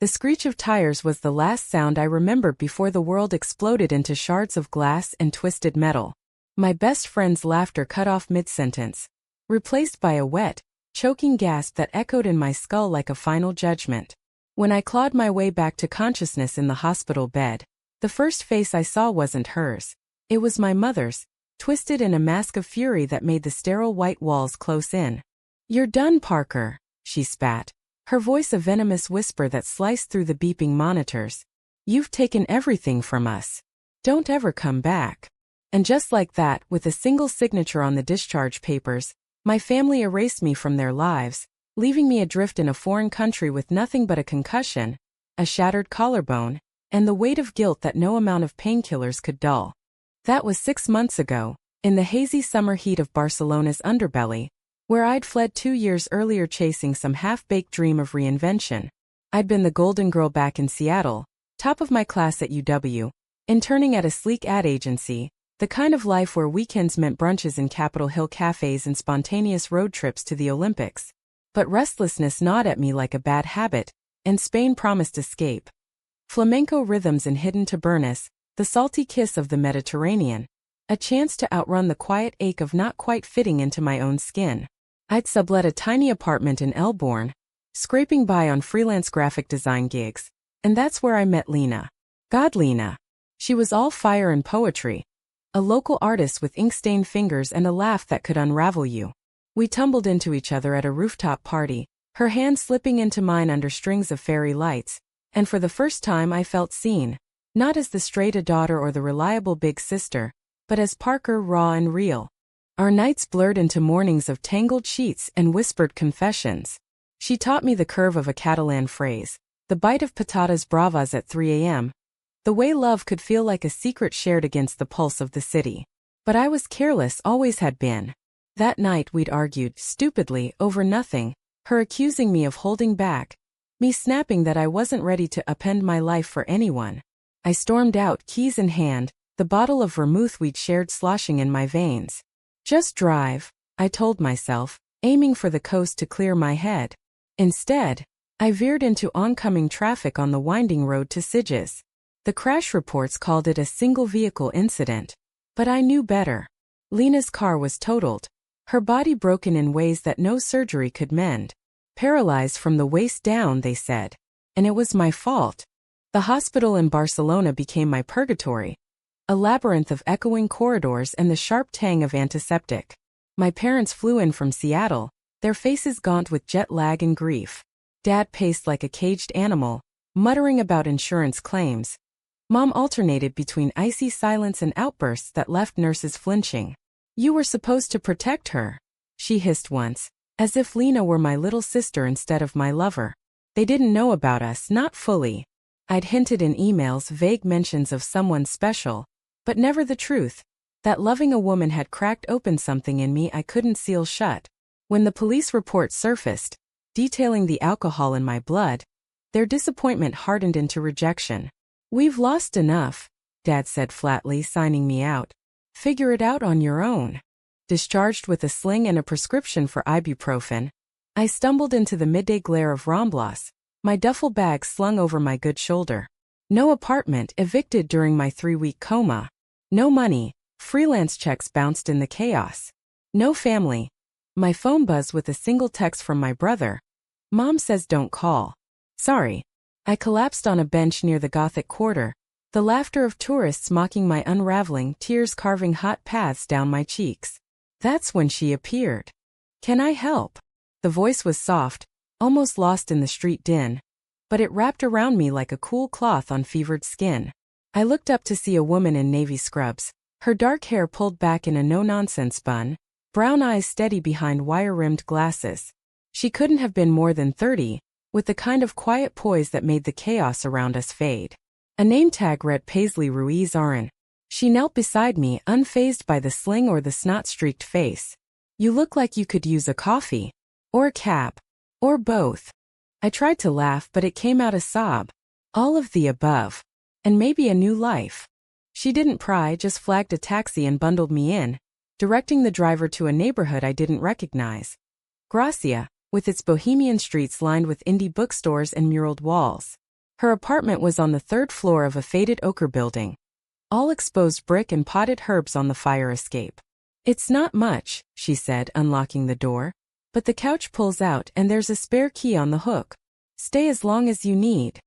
The screech of tires was the last sound I remembered before the world exploded into shards of glass and twisted metal. My best friend's laughter cut off mid-sentence, replaced by a wet, choking gasp that echoed in my skull like a final judgment. When I clawed my way back to consciousness in the hospital bed, the first face I saw wasn't hers. It was my mother's, twisted in a mask of fury that made the sterile white walls close in. "You're done, Parker," she spat, her voice a venomous whisper that sliced through the beeping monitors. "You've taken everything from us. Don't ever come back." And just like that, with a single signature on the discharge papers, my family erased me from their lives, leaving me adrift in a foreign country with nothing but a concussion, a shattered collarbone, and the weight of guilt that no amount of painkillers could dull. That was 6 months ago, in the hazy summer heat of Barcelona's underbelly, where I'd fled 2 years earlier chasing some half-baked dream of reinvention. I'd been the golden girl back in Seattle, top of my class at UW, interning at a sleek ad agency, the kind of life where weekends meant brunches in Capitol Hill cafes and spontaneous road trips to the Olympics. But restlessness gnawed at me like a bad habit, and Spain promised escape. Flamenco rhythms in hidden tabernas, the salty kiss of the Mediterranean, a chance to outrun the quiet ache of not quite fitting into my own skin. I'd sublet a tiny apartment in Elborn, scraping by on freelance graphic design gigs, and that's where I met Lena. God, Lena. She was all fire and poetry, a local artist with ink-stained fingers and a laugh that could unravel you. We tumbled into each other at a rooftop party, her hand slipping into mine under strings of fairy lights, and for the first time I felt seen, not as the straight daughter or the reliable big sister, but as Parker, raw and real. Our nights blurred into mornings of tangled sheets and whispered confessions. She taught me the curve of a Catalan phrase, the bite of patatas bravas at 3 a.m., the way love could feel like a secret shared against the pulse of the city. But I was careless, always had been. That night we'd argued, stupidly, over nothing, her accusing me of holding back, me snapping that I wasn't ready to upend my life for anyone. I stormed out, keys in hand, the bottle of vermouth we'd shared sloshing in my veins. "Just drive," I told myself, aiming for the coast to clear my head. Instead, I veered into oncoming traffic on the winding road to Sitges. The crash reports called it a single-vehicle incident, but I knew better. Lena's car was totaled, her body broken in ways that no surgery could mend. Paralyzed from the waist down, they said. And it was my fault. The hospital in Barcelona became my purgatory, a labyrinth of echoing corridors and the sharp tang of antiseptic. My parents flew in from Seattle, their faces gaunt with jet lag and grief. Dad paced like a caged animal, muttering about insurance claims. Mom alternated between icy silence and outbursts that left nurses flinching. "You were supposed to protect her," she hissed once, as if Lena were my little sister instead of my lover. They didn't know about us, not fully. I'd hinted in emails vague mentions of someone special, but never the truth, that loving a woman had cracked open something in me I couldn't seal shut. When the police report surfaced, detailing the alcohol in my blood, their disappointment hardened into rejection. "We've lost enough," Dad said flatly, signing me out. "Figure it out on your own." Discharged with a sling and a prescription for ibuprofen, I stumbled into the midday glare of Ramblas, my duffel bag slung over my good shoulder. No apartment, evicted during my 3-week coma. No money, freelance checks bounced in the chaos. No family. My phone buzzed with a single text from my brother. "Mom says don't call." "Sorry." I collapsed on a bench near the Gothic Quarter, the laughter of tourists mocking my unraveling, tears carving hot paths down my cheeks. That's when she appeared. "Can I help?" The voice was soft, almost lost in the street din, but it wrapped around me like a cool cloth on fevered skin. I looked up to see a woman in navy scrubs, her dark hair pulled back in a no-nonsense bun, brown eyes steady behind wire-rimmed glasses. She couldn't have been more than 30, with the kind of quiet poise that made the chaos around us fade. A name tag read Paisley Ruiz Aron. She knelt beside me, unfazed by the sling or the snot-streaked face. "You look like you could use a coffee. Or a cap. Or both." I tried to laugh, but it came out a sob. "All of the above. And maybe a new life." She didn't pry, just flagged a taxi and bundled me in, directing the driver to a neighborhood I didn't recognize. Gracia, with its bohemian streets lined with indie bookstores and muraled walls. Her apartment was on the third floor of a faded ochre building. All exposed brick and potted herbs on the fire escape. "It's not much," she said, unlocking the door. "But the couch pulls out and there's a spare key on the hook. Stay as long as you need."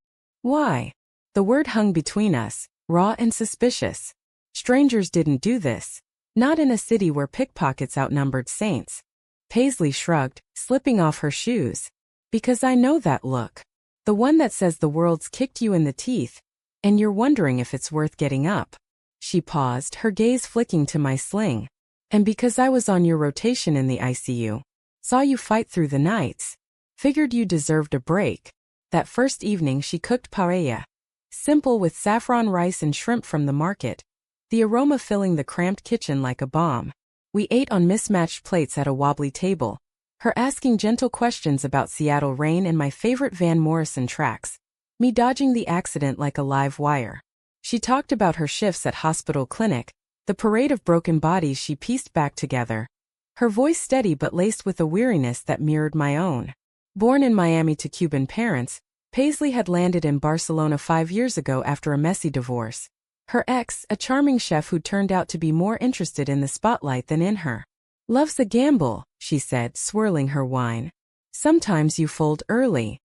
"Why?" The word hung between us, raw and suspicious. Strangers didn't do this. Not in a city where pickpockets outnumbered saints. Paisley shrugged, slipping off her shoes. "Because I know that look. The one that says the world's kicked you in the teeth, and you're wondering if it's worth getting up." She paused, her gaze flicking to my sling. "And because I was on your rotation in the ICU. Saw you fight through the nights. Figured you deserved a break." That first evening she cooked paella. Simple with saffron rice and shrimp from the market. The aroma filling the cramped kitchen like a bomb. We ate on mismatched plates at a wobbly table. Her asking gentle questions about Seattle rain and my favorite Van Morrison tracks. Me dodging the accident like a live wire. She talked about her shifts at hospital clinic, the parade of broken bodies she pieced back together. Her voice steady but laced with a weariness that mirrored my own. Born in Miami to Cuban parents, Paisley had landed in Barcelona 5 years ago after a messy divorce. Her ex, a charming chef who turned out to be more interested in the spotlight than in her. "Love's a gamble," she said, swirling her wine. "Sometimes you fold early."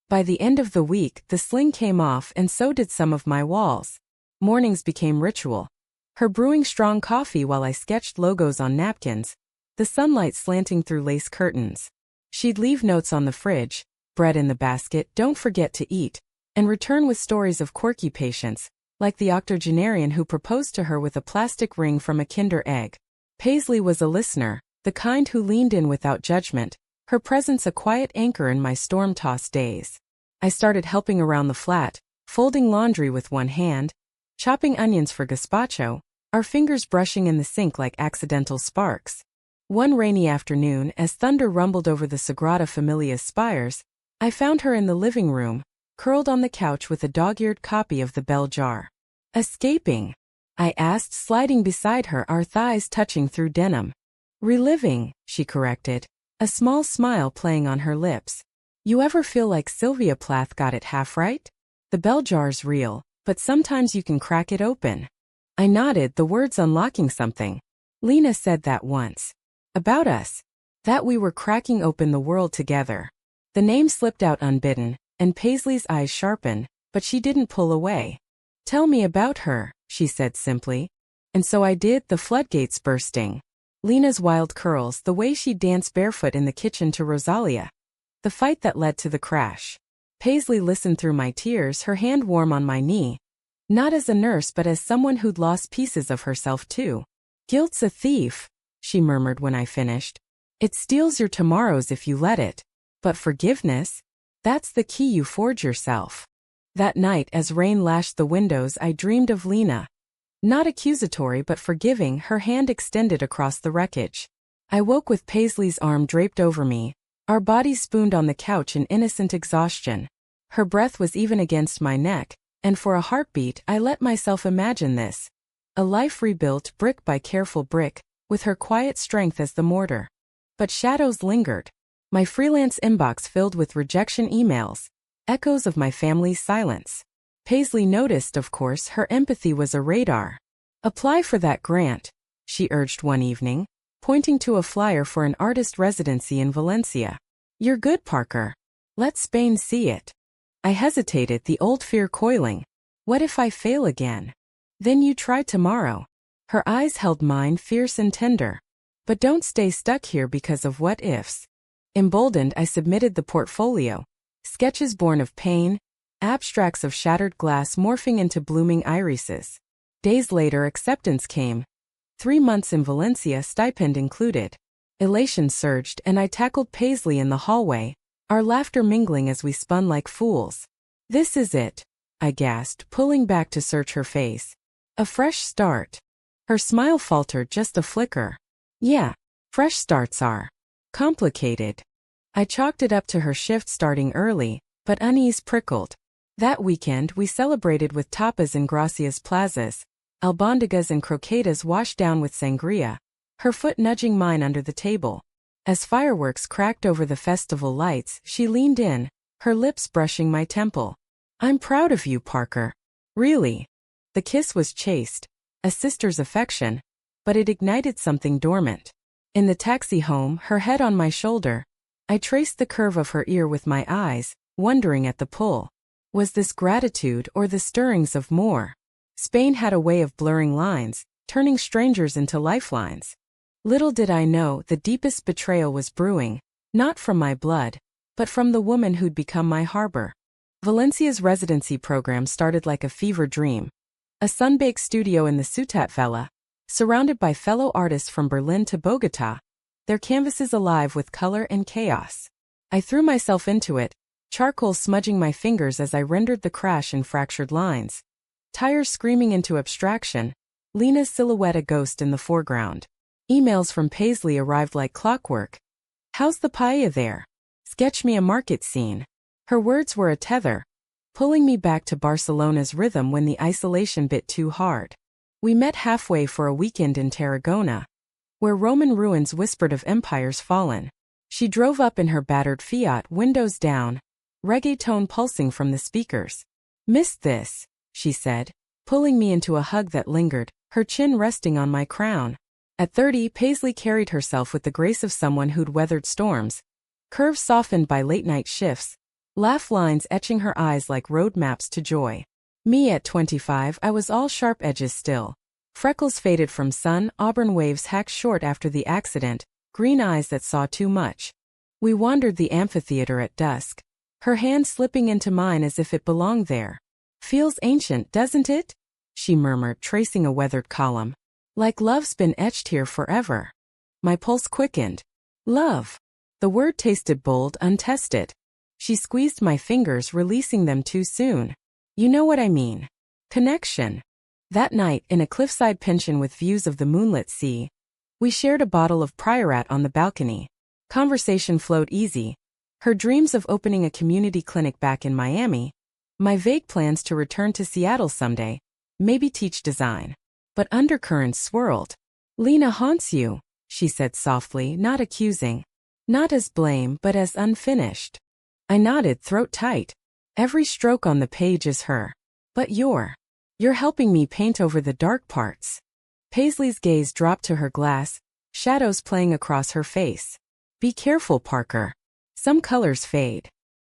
By the end of the week, the sling came off and so did some of my walls. Mornings became ritual. Her brewing strong coffee while I sketched logos on napkins, the sunlight slanting through lace curtains. She'd leave notes on the fridge, bread in the basket, "Don't forget to eat," and return with stories of quirky patients, like the octogenarian who proposed to her with a plastic ring from a Kinder Egg. Paisley was a listener, the kind who leaned in without judgment, her presence a quiet anchor in my storm-tossed days. I started helping around the flat, folding laundry with one hand, chopping onions for gazpacho, our fingers brushing in the sink like accidental sparks. One rainy afternoon, as thunder rumbled over the Sagrada Familia's spires, I found her in the living room, curled on the couch with a dog-eared copy of The Bell Jar. "Escaping?" I asked, sliding beside her, our thighs touching through denim. "Reliving," she corrected, a small smile playing on her lips. "You ever feel like Sylvia Plath got it half right? The bell jar's real, but sometimes you can crack it open." I nodded, the words unlocking something. Lena said that once. About us. That we were cracking open the world together. The name slipped out unbidden, and Paisley's eyes sharpened, but she didn't pull away. "Tell me about her," she said simply. And so I did, the floodgates bursting. Lena's wild curls, the way she danced barefoot in the kitchen to Rosalia. The fight that led to the crash. Paisley listened through my tears, her hand warm on my knee. Not as a nurse but as someone who'd lost pieces of herself too. "Guilt's a thief," she murmured when I finished. "It steals your tomorrows if you let it. But forgiveness? That's the key you forge yourself." That night, as rain lashed the windows, I dreamed of Lena. Not accusatory but forgiving, her hand extended across the wreckage. I woke with Paisley's arm draped over me, our bodies spooned on the couch in innocent exhaustion. Her breath was even against my neck, and for a heartbeat I let myself imagine this. A life rebuilt brick by careful brick, with her quiet strength as the mortar. But shadows lingered. My freelance inbox filled with rejection emails, echoes of my family's silence. Paisley noticed, of course, her empathy was a radar. "Apply for that grant," she urged one evening, pointing to a flyer for an artist residency in Valencia. "You're good, Parker. Let Spain see it." I hesitated, the old fear coiling. What if I fail again? "Then you try tomorrow." Her eyes held mine, fierce and tender. "But don't stay stuck here because of what ifs." Emboldened, I submitted the portfolio. Sketches born of pain, abstracts of shattered glass morphing into blooming irises. Days later, acceptance came. 3 months in Valencia, stipend included. Elation surged, and I tackled Paisley in the hallway, our laughter mingling as we spun like fools. "This is it," I gasped, pulling back to search her face. "A fresh start." Her smile faltered, just a flicker. "Yeah, fresh starts are complicated." I chalked it up to her shift starting early, but unease prickled. That weekend, we celebrated with tapas in Gracias plazas, albondigas and croquetas washed down with sangria, her foot nudging mine under the table. As fireworks cracked over the festival lights, she leaned in, her lips brushing my temple. I'm proud of you, Parker. Really. The kiss was chaste, a sister's affection, but it ignited something dormant. In the taxi home, her head on my shoulder, I traced the curve of her ear with my eyes, wondering at the pull. Was this gratitude or the stirrings of more? Spain had a way of blurring lines, turning strangers into lifelines. Little did I know the deepest betrayal was brewing, not from my blood, but from the woman who'd become my harbor. Valencia's residency program started like a fever dream. A sun-baked studio in the Ciutat Vella, surrounded by fellow artists from Berlin to Bogota, their canvases alive with color and chaos. I threw myself into it, charcoal smudging my fingers as I rendered the crash in fractured lines. Tires screaming into abstraction, Lena's silhouette a ghost in the foreground. Emails from Paisley arrived like clockwork. How's the paella there? Sketch me a market scene. Her words were a tether, pulling me back to Barcelona's rhythm when the isolation bit too hard. We met halfway for a weekend in Tarragona, where Roman ruins whispered of empires fallen. She drove up in her battered Fiat, windows down, reggaeton pulsing from the speakers. Missed this, she said, pulling me into a hug that lingered, her chin resting on my crown. At 30, Paisley carried herself with the grace of someone who'd weathered storms, curves softened by late-night shifts, laugh lines etching her eyes like road maps to joy. Me at 25, I was all sharp edges still. Freckles faded from sun, auburn waves hacked short after the accident, green eyes that saw too much. We wandered the amphitheater at dusk, her hand slipping into mine as if it belonged there. Feels ancient, doesn't it? She murmured, tracing a weathered column. Like love's been etched here forever. My pulse quickened. Love. The word tasted bold, untested. She squeezed my fingers, releasing them too soon. You know what I mean. Connection. That night, in a cliffside pension with views of the moonlit sea, we shared a bottle of Priorat on the balcony. Conversation flowed easy. Her dreams of opening a community clinic back in Miami, my vague plans to return to Seattle someday, maybe teach design. But undercurrents swirled. Lena haunts you, she said softly, not accusing. Not as blame, but as unfinished. I nodded, throat tight. Every stroke on the page is her. But you're helping me paint over the dark parts. Paisley's gaze dropped to her glass, shadows playing across her face. Be careful, Parker. Some colors fade.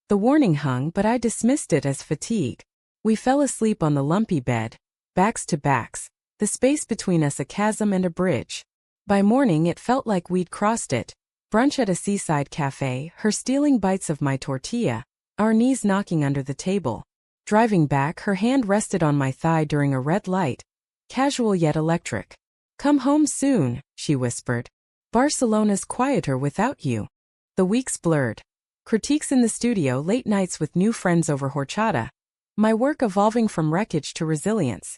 The warning hung, but I dismissed it as fatigue. We fell asleep on the lumpy bed, backs to backs, the space between us a chasm and a bridge. By morning it felt like we'd crossed it. Brunch at a seaside cafe, her stealing bites of my tortilla, our knees knocking under the table. Driving back, her hand rested on my thigh during a red light, casual yet electric. Come home soon, she whispered. Barcelona's quieter without you. The weeks blurred. Critiques in the studio, late nights with new friends over horchata. My work evolving from wreckage to resilience.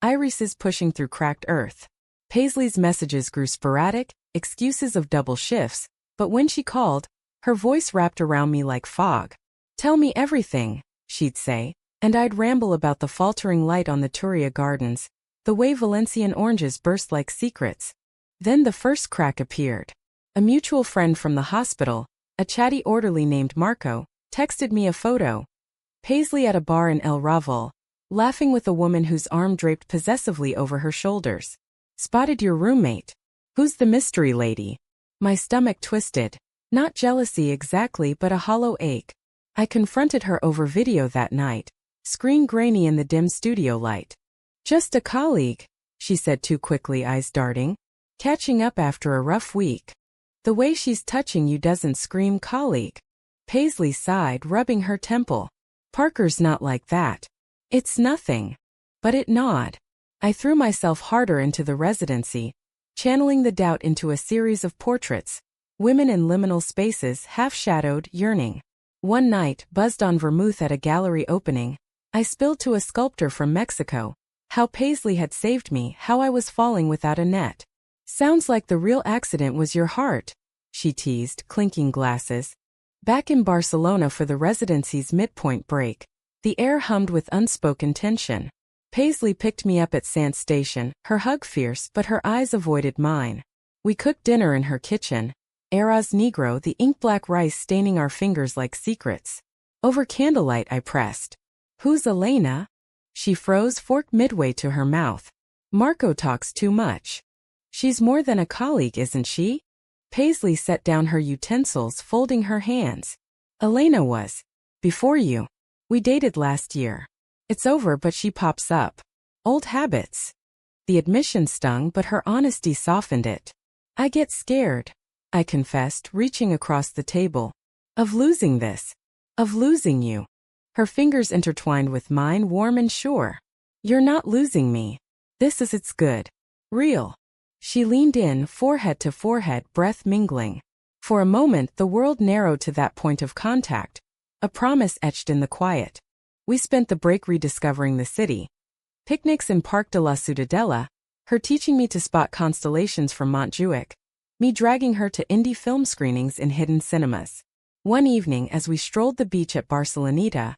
Irises pushing through cracked earth. Paisley's messages grew sporadic, excuses of double shifts, but when she called, her voice wrapped around me like fog. Tell me everything, she'd say, and I'd ramble about the faltering light on the Turia gardens, the way Valencian oranges burst like secrets. Then the first crack appeared. A mutual friend from the hospital, a chatty orderly named Marco, texted me a photo. Paisley at a bar in El Raval, laughing with a woman whose arm draped possessively over her shoulders. Spotted your roommate. Who's the mystery lady? My stomach twisted. Not jealousy exactly, but a hollow ache. I confronted her over video that night, screen grainy in the dim studio light. Just a colleague, she said too quickly, eyes darting. Catching up after a rough week. The way she's touching you doesn't scream colleague. Paisley sighed, rubbing her temple. Parker's not like that. It's nothing. But it gnawed. I threw myself harder into the residency, channeling the doubt into a series of portraits. Women in liminal spaces, half-shadowed, yearning. One night, buzzed on vermouth at a gallery opening, I spilled to a sculptor from Mexico. How Paisley had saved me, how I was falling without a net. Sounds like the real accident was your heart, she teased, clinking glasses. Back in Barcelona for the residency's midpoint break, the air hummed with unspoken tension. Paisley picked me up at Sant Station, her hug fierce, but her eyes avoided mine. We cooked dinner in her kitchen. Arroz negro, the ink-black rice staining our fingers like secrets. Over candlelight I pressed. Who's Elena? She froze, fork midway to her mouth. Marco talks too much. She's more than a colleague, isn't she? Paisley set down her utensils, folding her hands. Elena was. Before you. We dated last year. It's over, but she pops up. Old habits. The admission stung, but her honesty softened it. I get scared, I confessed, reaching across the table. Of losing this. Of losing you. Her fingers intertwined with mine, warm and sure. You're not losing me. It's good. Real. She leaned in, forehead to forehead, breath mingling. For a moment the world narrowed to that point of contact. A promise etched in the quiet. We spent the break rediscovering the city. Picnics in Parc de la Ciutadella, her teaching me to spot constellations from Montjuic, me dragging her to indie film screenings in hidden cinemas. One evening as we strolled the beach at Barceloneta,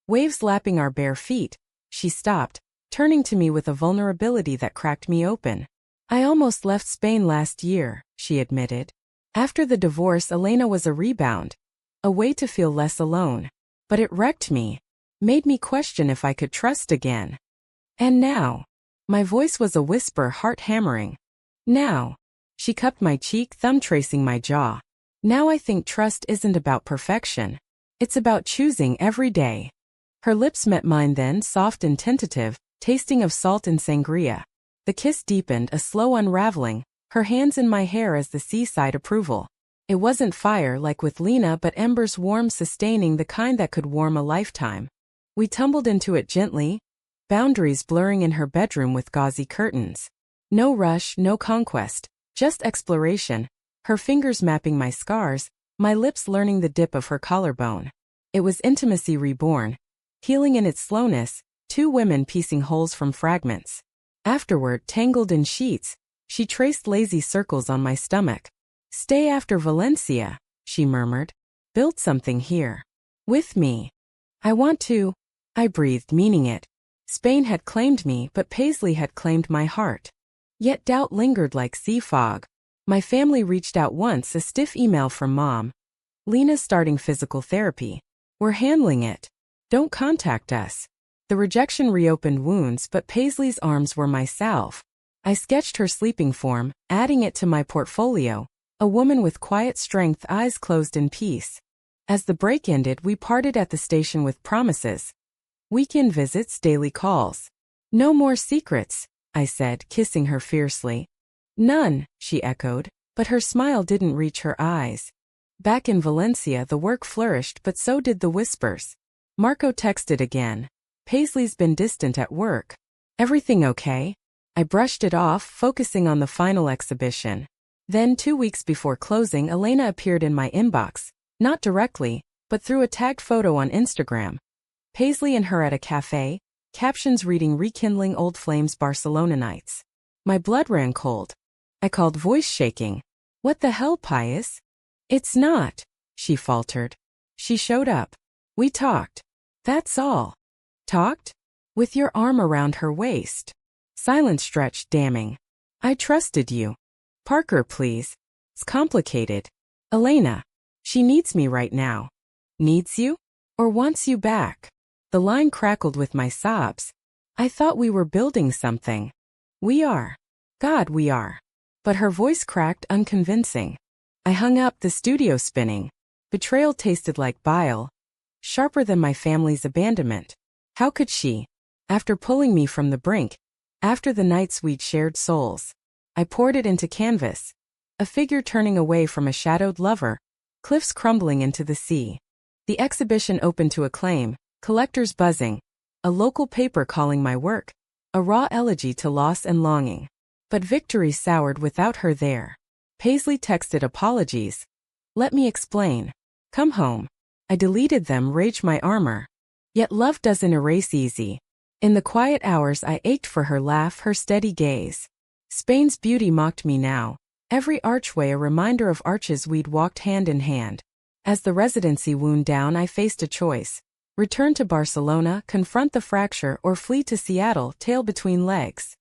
waves lapping our bare feet, she stopped, turning to me with a vulnerability that cracked me open. I almost left Spain last year, she admitted. After the divorce, Elena was a rebound. A way to feel less alone. But it wrecked me. Made me question if I could trust again. And now. My voice was a whisper, heart hammering. Now. She cupped my cheek, thumb tracing my jaw. Now I think trust isn't about perfection. It's about choosing every day. Her lips met mine then, soft and tentative, tasting of salt and sangria. The kiss deepened, a slow unraveling, her hands in my hair as the seaside approval. It wasn't fire like with Lena, but embers warm, sustaining, the kind that could warm a lifetime. We tumbled into it gently, boundaries blurring in her bedroom with gauzy curtains. No rush, no conquest, just exploration, her fingers mapping my scars, my lips learning the dip of her collarbone. It was intimacy reborn, healing in its slowness, two women piecing wholes from fragments. Afterward, tangled in sheets, she traced lazy circles on my stomach. Stay after Valencia, she murmured. Build something here. With me. I want to. I breathed, meaning it. Spain had claimed me, but Paisley had claimed my heart. Yet doubt lingered like sea fog. My family reached out once, a stiff email from Mom. Lena's starting physical therapy. We're handling it. Don't contact us. The rejection reopened wounds, but Paisley's arms were my salve. I sketched her sleeping form, adding it to my portfolio. A woman with quiet strength, eyes closed in peace. As the break ended, we parted at the station with promises. Weekend visits, daily calls. No more secrets, I said, kissing her fiercely. None, she echoed, but her smile didn't reach her eyes. Back in Valencia, the work flourished, but so did the whispers. Marco texted again. Paisley's been distant at work. Everything okay? I brushed it off, focusing on the final exhibition. Then 2 weeks before closing, Elena appeared in my inbox, not directly, but through a tagged photo on Instagram. Paisley and her at a cafe, captions reading Rekindling Old Flames Barcelona Nights. My blood ran cold. I called, voice shaking. What the hell, Pius? It's not, she faltered. She showed up. We talked. That's all. Talked? With your arm around her waist. Silence stretched, damning. I trusted you. Parker, please. It's complicated. Elena. She needs me right now. Needs you? Or wants you back? The line crackled with my sobs. I thought we were building something. We are. God, we are. But her voice cracked, unconvincing. I hung up, the studio spinning. Betrayal tasted like bile. Sharper than my family's abandonment. How could she? After pulling me from the brink. After the nights we'd shared souls. I poured it into canvas. A figure turning away from a shadowed lover. Cliffs crumbling into the sea. The exhibition opened to acclaim. Collectors buzzing. A local paper calling my work. A raw elegy to loss and longing. But victory soured without her there. Paisley texted apologies. Let me explain. Come home. I deleted them, raged my armor. Yet love doesn't erase easy. In the quiet hours I ached for her laugh, her steady gaze. Spain's beauty mocked me now. Every archway a reminder of arches we'd walked hand in hand. As the residency wound down, I faced a choice. Return to Barcelona, confront the fracture, or flee to Seattle, tail between legs.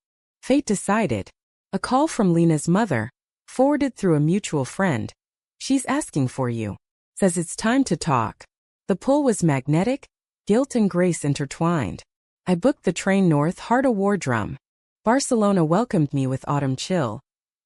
Fate decided. A call from Lena's mother, forwarded through a mutual friend. She's asking for you. Says it's time to talk. The pull was magnetic, guilt and grace intertwined. I booked the train north, heart a war drum. Barcelona welcomed me with autumn chill.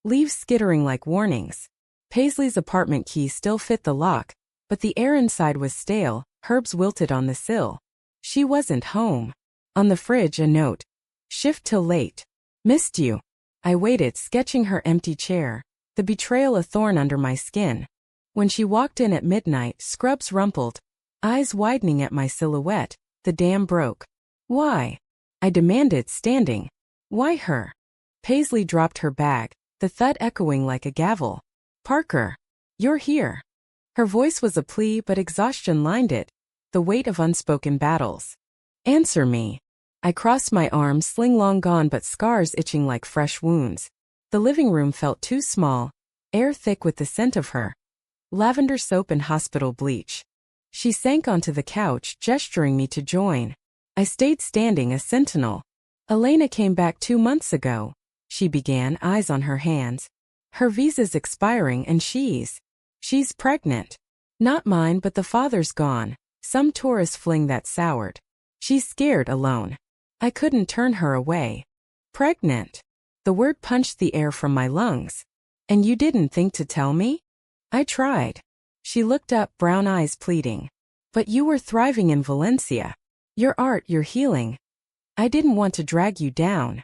Leaves skittering like warnings. Paisley's apartment key still fit the lock, but the air inside was stale, herbs wilted on the sill. She wasn't home. On the fridge a note. Shift till late. Missed you. I waited, sketching her empty chair, the betrayal a thorn under my skin. When she walked in at midnight, scrubs rumpled, eyes widening at my silhouette, the dam broke. Why? I demanded, standing. Why her? Paisley dropped her bag, the thud echoing like a gavel. Parker, you're here. Her voice was a plea, but exhaustion lined it, the weight of unspoken battles. Answer me. I crossed my arms, sling long gone but scars itching like fresh wounds. The living room felt too small, air thick with the scent of her. Lavender soap and hospital bleach. She sank onto the couch, gesturing me to join. I stayed standing, a sentinel. Elena came back 2 months ago, she began, eyes on her hands. Her visa's expiring and she's pregnant. Not mine, but the father's gone. Some tourist fling that soured. She's scared, alone. I couldn't turn her away. Pregnant. The word punched the air from my lungs. And you didn't think to tell me? I tried. She looked up, brown eyes pleading. But you were thriving in Valencia. Your art, your healing. I didn't want to drag you down.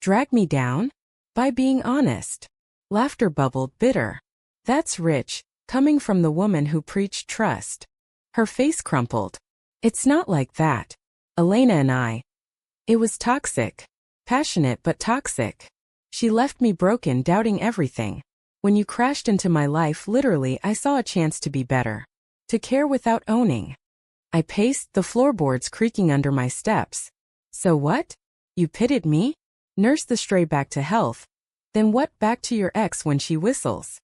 Drag me down? By being honest. Laughter bubbled, bitter. That's rich, coming from the woman who preached trust. Her face crumpled. It's not like that. Elena and I. It was toxic. Passionate but toxic. She left me broken, doubting everything. When you crashed into my life, literally, I saw a chance to be better. To care without owning. I paced, the floorboards creaking under my steps. So what? You pitted me? Nurse the stray back to health. Then what, back to your ex when she whistles?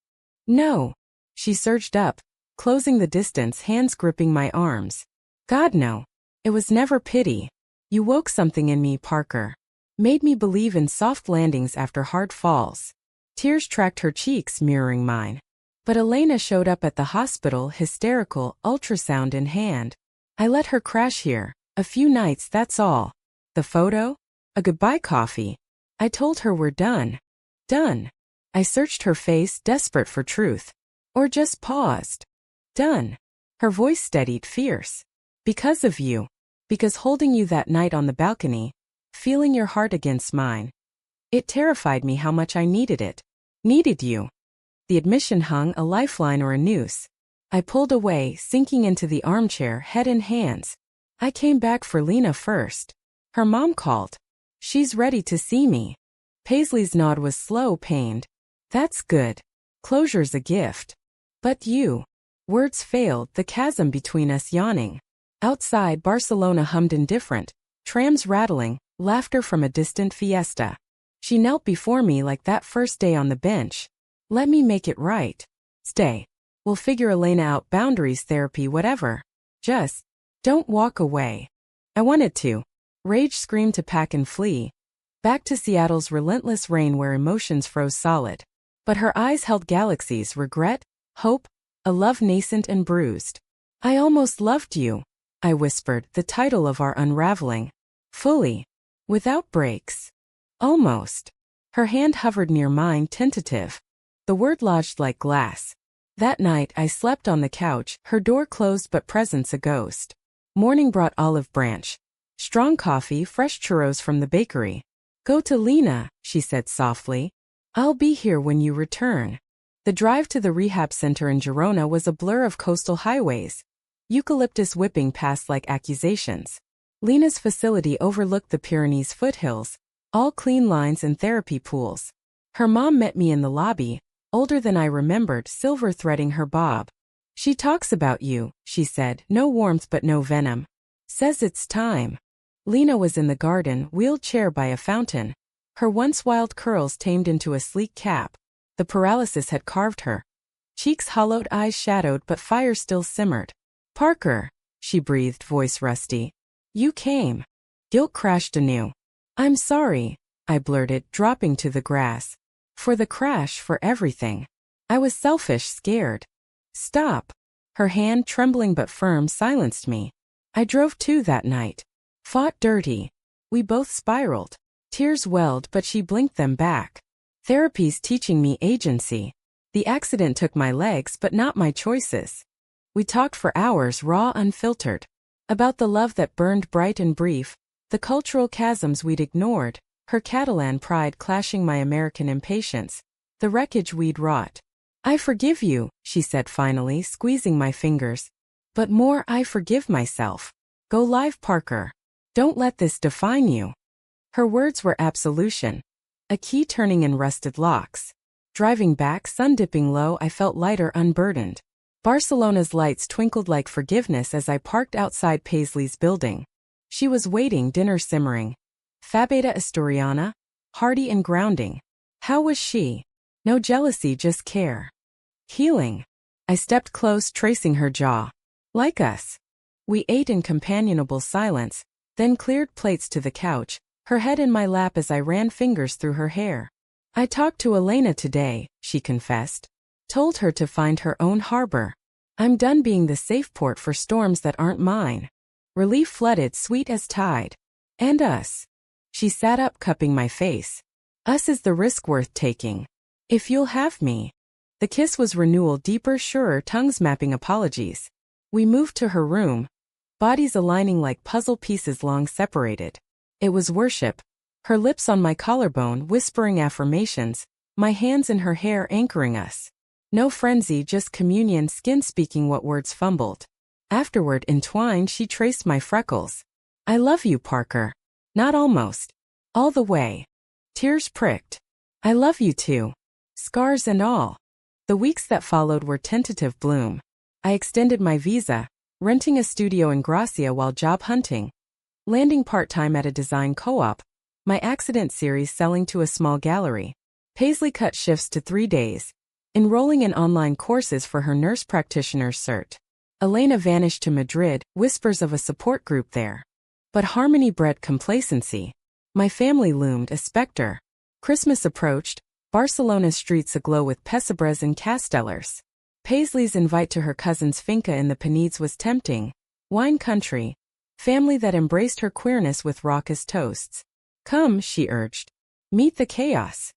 No. She surged up, closing the distance, hands gripping my arms. God, no. It was never pity. You woke something in me, Parker. Made me believe in soft landings after hard falls. Tears tracked her cheeks, mirroring mine. But Elena showed up at the hospital, hysterical, ultrasound in hand. I let her crash here. A few nights, that's all. The photo? A goodbye coffee. I told her we're done. Done. I searched her face, desperate for truth. Or just paused. Done. Her voice steadied, fierce. Because of you. Because holding you that night on the balcony, feeling your heart against mine. It terrified me how much I needed it. Needed you. The admission hung, a lifeline or a noose. I pulled away, sinking into the armchair, head in hands. I came back for Lena first. Her mom called. She's ready to see me. Paisley's nod was slow, pained. That's good. Closure's a gift. But you. Words failed, the chasm between us yawning. Outside, Barcelona hummed indifferent. Trams rattling, laughter from a distant fiesta. She knelt before me like that first day on the bench. Let me make it right. Stay. We'll figure Elena out, boundaries, therapy, whatever. Just don't walk away. I wanted to. Rage screamed to pack and flee. Back to Seattle's relentless rain where emotions froze solid. But her eyes held galaxies, regret, hope, a love nascent and bruised. I almost loved you, I whispered, the title of our unraveling. Fully. Without breaks. Almost. Her hand hovered near mine, tentative. The word lodged like glass. That night I slept on the couch, her door closed but presence a ghost. Morning brought olive branch. Strong coffee, fresh churros from the bakery. Go to Lena, she said softly. I'll be here when you return. The drive to the rehab center in Girona was a blur of coastal highways. Eucalyptus whipping past like accusations. Lena's facility overlooked the Pyrenees foothills, all clean lines and therapy pools. Her mom met me in the lobby, older than I remembered, silver threading her bob. She talks about you, she said, no warmth but no venom. Says it's time. Lena was in the garden, wheeled chair by a fountain. Her once wild curls tamed into a sleek cap. The paralysis had carved her. Cheeks hollowed, eyes shadowed, but fire still simmered. Parker, she breathed, voice rusty. You came. Guilt crashed anew. I'm sorry, I blurted, dropping to the grass. For the crash, for everything. I was selfish, scared. Stop. Her hand, trembling but firm, silenced me. I drove too that night. Fought dirty. We both spiraled. Tears welled, but she blinked them back. Therapy's teaching me agency. The accident took my legs, but not my choices. We talked for hours, raw, unfiltered. About the love that burned bright and brief, the cultural chasms we'd ignored, her Catalan pride clashing my American impatience, the wreckage we'd wrought. I forgive you, she said finally, squeezing my fingers. But more, I forgive myself. Go live, Parker. Don't let this define you. Her words were absolution. A key turning in rusted locks. Driving back, sun dipping low, I felt lighter, unburdened. Barcelona's lights twinkled like forgiveness as I parked outside Paisley's building. She was waiting, dinner simmering. Fabada Asturiana, hearty and grounding. How was she? No jealousy, just care. Healing. I stepped close, tracing her jaw. Like us. We ate in companionable silence, then cleared plates to the couch, her head in my lap as I ran fingers through her hair. I talked to Elena today, she confessed. Told her to find her own harbor. I'm done being the safe port for storms that aren't mine. Relief flooded, sweet as tide. And us. She sat up, cupping my face. Us is the risk worth taking. If you'll have me. The kiss was renewal, deeper, surer, tongues mapping apologies. We moved to her room, bodies aligning like puzzle pieces long separated. It was worship. Her lips on my collarbone, whispering affirmations, my hands in her hair anchoring us. No frenzy, just communion, skin speaking what words fumbled. Afterward, entwined, she traced my freckles. I love you, Parker. Not almost. All the way. Tears pricked. I love you too. Scars and all. The weeks that followed were tentative bloom. I extended my visa, renting a studio in Gracia while job hunting. Landing part-time at a design co-op. My accident series selling to a small gallery. Paisley cut shifts to 3 days. Enrolling in online courses for her nurse practitioner's cert. Elena vanished to Madrid, whispers of a support group there. But harmony bred complacency. My family loomed, a specter. Christmas approached, Barcelona's streets aglow with pessebres and castellers. Paisley's invite to her cousin's finca in the Penedès was tempting. Wine country. Family that embraced her queerness with raucous toasts. Come, she urged. Meet the chaos.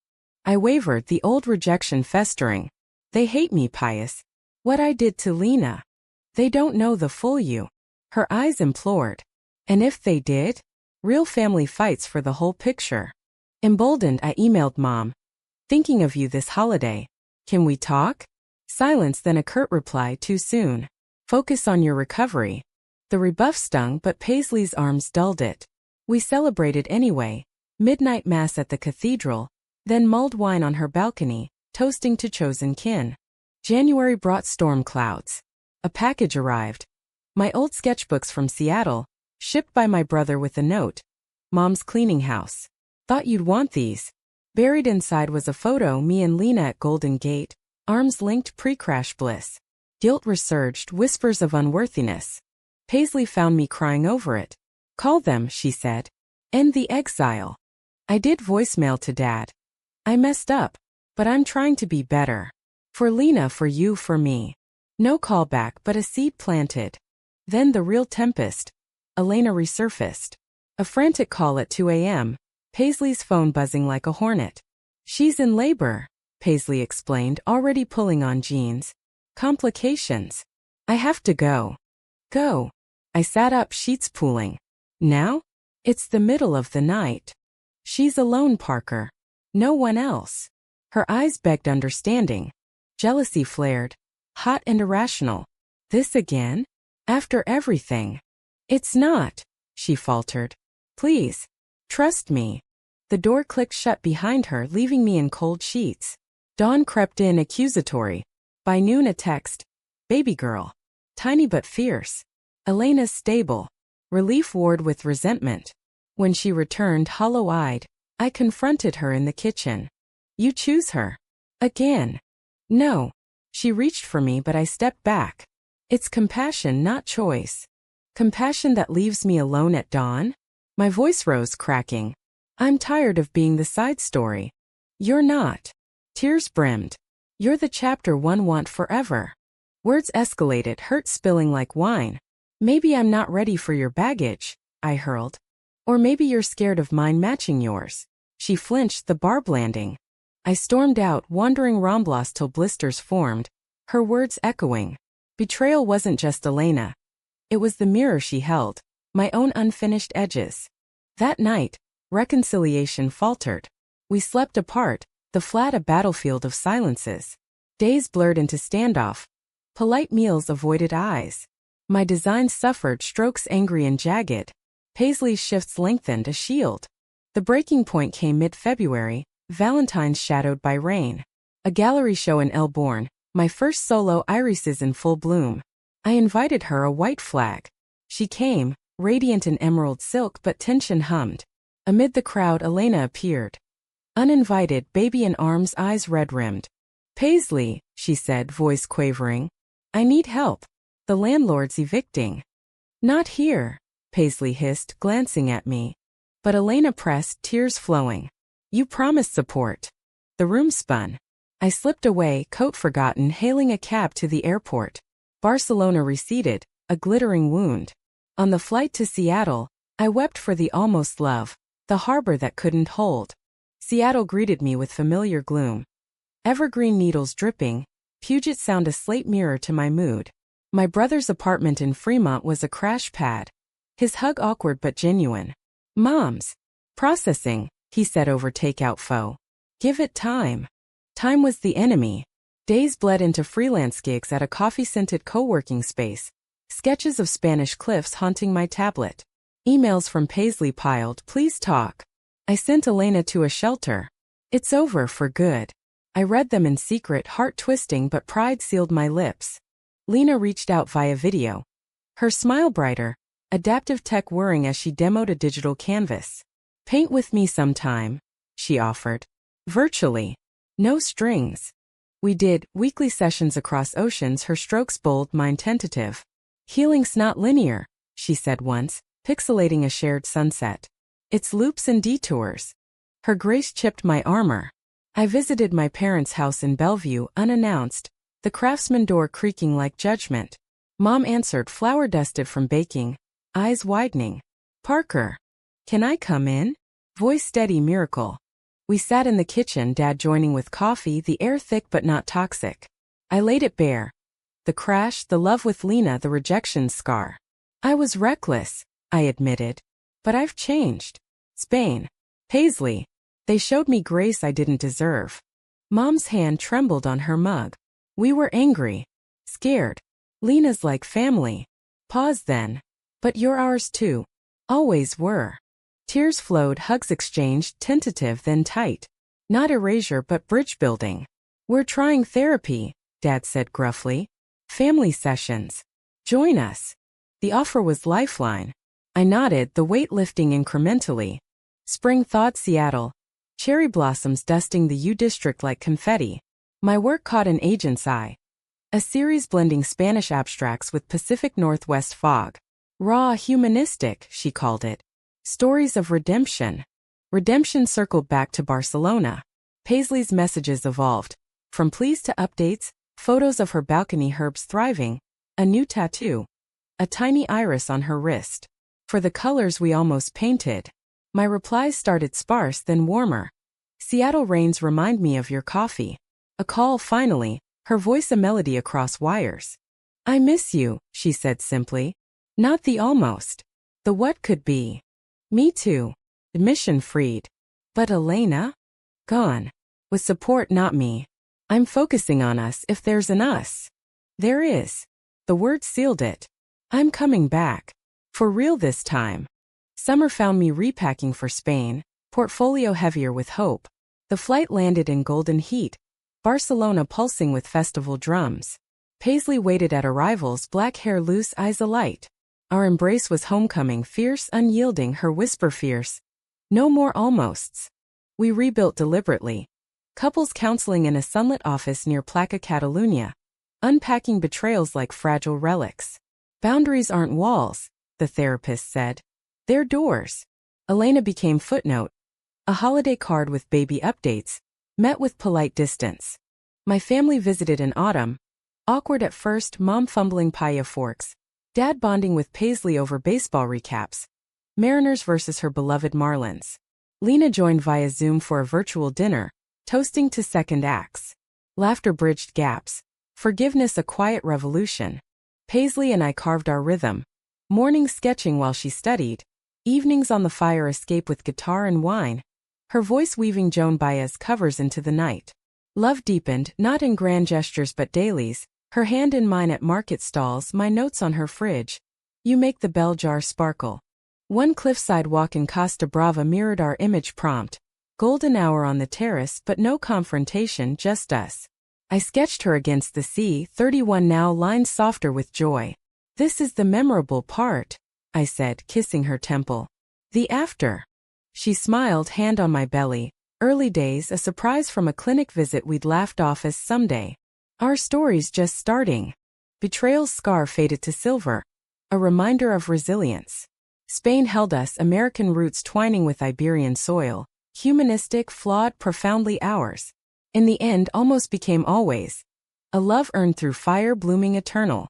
I wavered, the old rejection festering. They hate me, Pius. What I did to Lena. They don't know the full you. Her eyes implored. And if they did? Real family fights for the whole picture. Emboldened, I emailed Mom. Thinking of you this holiday. Can we talk? Silence, then a curt reply, too soon. Focus on your recovery. The rebuff stung, but Paisley's arms dulled it. We celebrated anyway. Midnight mass at the cathedral, then mulled wine on her balcony, toasting to chosen kin. January brought storm clouds. A package arrived. My old sketchbooks from Seattle, shipped by my brother with a note. Mom's cleaning house. Thought you'd want these. Buried inside was a photo, me and Lena at Golden Gate, arms linked, pre-crash bliss. Guilt resurged, whispers of unworthiness. Paisley found me crying over it. Call them, she said. End the exile. I did voicemail to Dad. I messed up, but I'm trying to be better. For Lena, for you, for me. No callback, but a seed planted. Then the real tempest. Elena resurfaced. A frantic call at 2 a.m., Paisley's phone buzzing like a hornet. She's in labor, Paisley explained, already pulling on jeans. Complications. I have to go. Go. I sat up, sheets pooling. Now? It's the middle of the night. She's alone, Parker. No one else. Her eyes begged understanding. Jealousy flared. Hot and irrational. This again? After everything. It's not, she faltered. Please. Trust me. The door clicked shut behind her, leaving me in cold sheets. Dawn crept in, accusatory. By noon, a text. Baby girl. Tiny but fierce. Elena's stable. Relief warred with resentment. When she returned, hollow-eyed, I confronted her in the kitchen. You choose her. Again. No. She reached for me, but I stepped back. It's compassion, not choice. Compassion that leaves me alone at dawn? My voice rose, cracking. I'm tired of being the side story. You're not. Tears brimmed. You're the chapter one want forever. Words escalated, hurt spilling like wine. Maybe I'm not ready for your baggage, I hurled. Or maybe you're scared of mine matching yours. She flinched, the barb landing. I stormed out, wandering Ramblas till blisters formed, her words echoing. Betrayal wasn't just Elena. It was the mirror she held, my own unfinished edges. That night, reconciliation faltered. We slept apart, the flat a battlefield of silences. Days blurred into standoff. Polite meals avoided eyes. My designs suffered, strokes angry and jagged. Paisley's shifts lengthened, a shield. The breaking point came mid-February, Valentine's shadowed by rain. A gallery show in Elborn, my first solo irises in full bloom. I invited her, a white flag. She came, radiant in emerald silk, but tension hummed. Amid the crowd, Elena appeared. Uninvited, baby in arms, eyes red-rimmed. Paisley, she said, voice quavering. I need help. The landlord's evicting. Not here, Paisley hissed, glancing at me. But Elena pressed, tears flowing. You promised support. The room spun. I slipped away, coat forgotten, hailing a cab to the airport. Barcelona receded, a glittering wound. On the flight to Seattle, I wept for the almost love, the harbor that couldn't hold. Seattle greeted me with familiar gloom. Evergreen needles dripping, Puget Sound a slate mirror to my mood. My brother's apartment in Fremont was a crash pad. His hug awkward but genuine. Mom's. Processing, he said over takeout pho. Give it time. Time was the enemy. Days bled into freelance gigs at a coffee-scented co-working space. Sketches of Spanish cliffs haunting my tablet. Emails from Paisley piled, please talk. I sent Elena to a shelter. It's over for good. I read them in secret, heart-twisting, but pride sealed my lips. Lena reached out via video. Her smile brighter, adaptive tech whirring as she demoed a digital canvas. Paint with me sometime, she offered. Virtually. No strings. We did, weekly sessions across oceans, her strokes bold, mine tentative. Healing's not linear, she said once, pixelating a shared sunset. It's loops and detours. Her grace chipped my armor. I visited my parents' house in Bellevue, unannounced, the craftsman door creaking like judgment. Mom answered, flour-dusted from baking, eyes widening. Parker. Can I come in? Voice steady, miracle. We sat in the kitchen, Dad joining with coffee, the air thick but not toxic. I laid it bare. The crash, the love with Lena, the rejection scar. I was reckless, I admitted. But I've changed. Spain. Paisley. They showed me grace I didn't deserve. Mom's hand trembled on her mug. We were angry. Scared. Lena's like family. Pause then. But you're ours too. Always were. Tears flowed, hugs exchanged, tentative then tight. Not erasure but bridge building. We're trying therapy, Dad said gruffly. Family sessions. Join us. The offer was lifeline. I nodded, the weight lifting incrementally. Spring thawed Seattle. Cherry blossoms dusting the U district like confetti. My work caught an agent's eye. A series blending Spanish abstracts with Pacific Northwest fog. Raw, humanistic, she called it. Stories of redemption. Redemption circled back to Barcelona. Paisley's messages evolved. From pleas to updates, photos of her balcony herbs thriving, a new tattoo. A tiny iris on her wrist. For the colors we almost painted. My replies started sparse then warmer. Seattle rains remind me of your coffee. A call finally, her voice a melody across wires. I miss you, she said simply. Not the almost. The what could be. Me too. Admission freed. But Elena? Gone. With support, not me. I'm focusing on us if there's an us. There is. The word sealed it. I'm coming back. For real this time. Summer found me repacking for Spain, portfolio heavier with hope. The flight landed in golden heat. Barcelona pulsing with festival drums. Paisley waited at arrivals, black hair loose, eyes alight. Our embrace was homecoming, fierce, unyielding, her whisper fierce. No more almosts. We rebuilt deliberately. Couples counseling in a sunlit office near Placa, Catalunya. Unpacking betrayals like fragile relics. Boundaries aren't walls, the therapist said. They're doors. Elena became footnote. A holiday card with baby updates. Met with polite distance. My family visited in autumn. Awkward at first, mom fumbling paella forks. Dad bonding with Paisley over baseball recaps. Mariners versus her beloved Marlins. Lena joined via Zoom for a virtual dinner, toasting to second acts. Laughter bridged gaps. Forgiveness a quiet revolution. Paisley and I carved our rhythm. Mornings sketching while she studied. Evenings on the fire escape with guitar and wine. Her voice weaving Joan Baez covers into the night. Love deepened, not in grand gestures but dailies. Her hand in mine at market stalls, my notes on her fridge. You make the bell jar sparkle. One cliffside walk in Costa Brava mirrored our image prompt. Golden hour on the terrace but no confrontation, just us. I sketched her against the sea, 31 now, lines softer with joy. This is the memorable part, I said, kissing her temple. The after. She smiled, hand on my belly. Early days, a surprise from a clinic visit we'd laughed off as someday. Our story's just starting. Betrayal's scar faded to silver. A reminder of resilience. Spain held us, American roots twining with Iberian soil. Humanistic, flawed, profoundly ours. In the end, almost became always. A love earned through fire, blooming eternal.